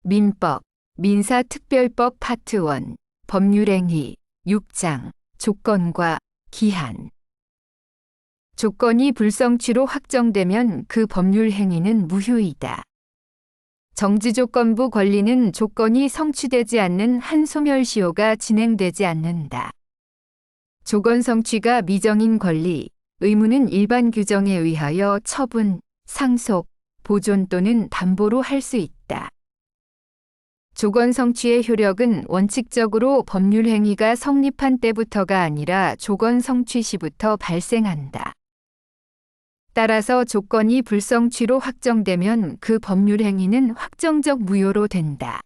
민법, 민사특별법 파트 1, 법률행위, 6장, 조건과 기한. 조건이 불성취로 확정되면 그 법률행위는 무효이다. 정지조건부 권리는 조건이 성취되지 않는 한 소멸시효가 진행되지 않는다. 조건 성취가 미정인 권리, 의무는 일반 규정에 의하여 처분, 상속, 보존 또는 담보로 할 수 있다. 조건 성취의 효력은 원칙적으로 법률행위가 성립한 때부터가 아니라 조건 성취 시부터 발생한다. 따라서 조건이 불성취로 확정되면 그 법률행위는 확정적 무효로 된다.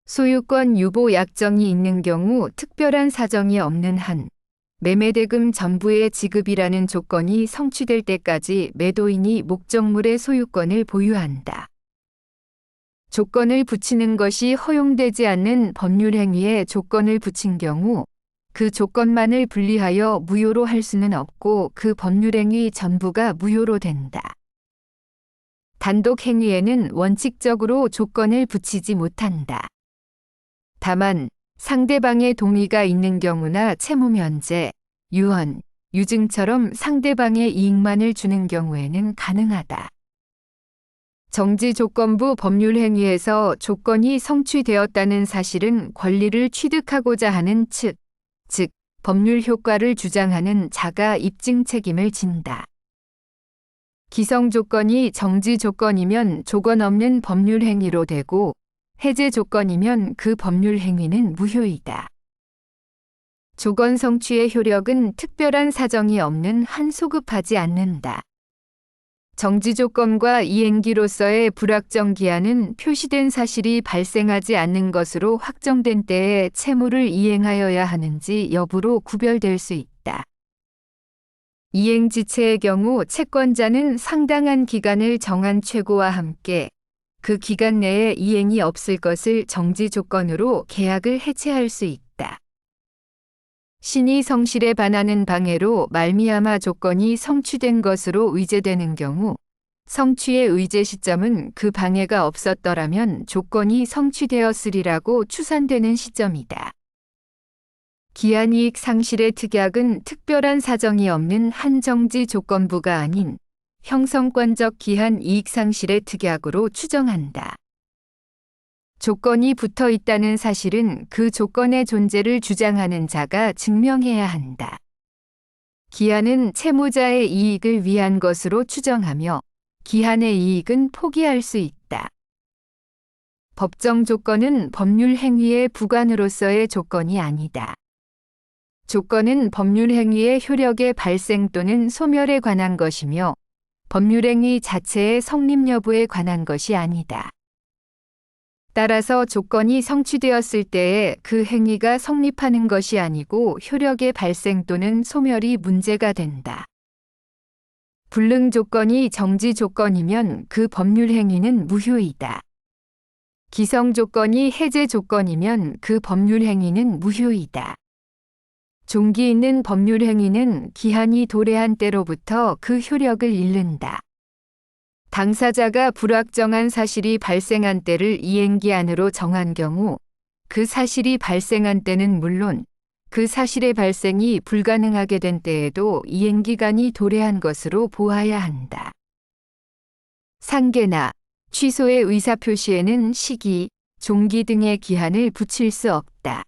소유권 유보 약정이 있는 경우 특별한 사정이 없는 한 매매대금 전부의 지급이라는 조건이 성취될 때까지 매도인이 목적물의 소유권을 보유한다. 조건을 붙이는 것이 허용되지 않는 법률행위에 조건을 붙인 경우 그 조건만을 분리하여 무효로 할 수는 없고 그 법률행위 전부가 무효로 된다. 단독행위에는 원칙적으로 조건을 붙이지 못한다. 다만 상대방의 동의가 있는 경우나 채무면제, 유언, 유증처럼 상대방의 이익만을 주는 경우에는 가능하다. 정지조건부 법률행위에서 조건이 성취되었다는 사실은 권리를 취득하고자 하는 측, 즉 법률 효과를 주장하는 자가 입증 책임을 진다. 기성조건이 정지조건이면 조건 없는 법률행위로 되고 해제조건이면 그 법률행위는 무효이다. 조건 성취의 효력은 특별한 사정이 없는 한 소급하지 않는다. 정지조건과 이행기로서의 불확정 기한은 표시된 사실이 발생하지 않는 것으로 확정된 때에 채무를 이행하여야 하는지 여부로 구별될 수 있다. 이행지체의 경우 채권자는 상당한 기간을 정한 최고와 함께 그 기간 내에 이행이 없을 것을 정지조건으로 계약을 해체할 수 있다. 신의 성실에 반하는 방해로 말미암아 조건이 성취된 것으로 의제되는 경우 성취의 의제 시점은 그 방해가 없었더라면 조건이 성취되었으리라고 추산되는 시점이다. 기한이익 상실의 특약은 특별한 사정이 없는 한정지 조건부가 아닌 형성권적 기한 이익 상실의 특약으로 추정한다. 조건이 붙어 있다는 사실은 그 조건의 존재를 주장하는 자가 증명해야 한다. 기한은 채무자의 이익을 위한 것으로 추정하며 기한의 이익은 포기할 수 있다. 법정 조건은 법률 행위의 부관으로서의 조건이 아니다. 조건은 법률 행위의 효력의 발생 또는 소멸에 관한 것이며 법률 행위 자체의 성립 여부에 관한 것이 아니다. 따라서 조건이 성취되었을 때에 그 행위가 성립하는 것이 아니고 효력의 발생 또는 소멸이 문제가 된다. 불능 조건이 정지 조건이면 그 법률 행위는 무효이다. 기성 조건이 해제 조건이면 그 법률 행위는 무효이다. 종기 있는 법률 행위는 기한이 도래한 때로부터 그 효력을 잃는다. 당사자가 불확정한 사실이 발생한 때를 이행기한으로 정한 경우 그 사실이 발생한 때는 물론 그 사실의 발생이 불가능하게 된 때에도 이행기간이 도래한 것으로 보아야 한다. 상계나 취소의 의사표시에는 시기, 종기 등의 기한을 붙일 수 없다.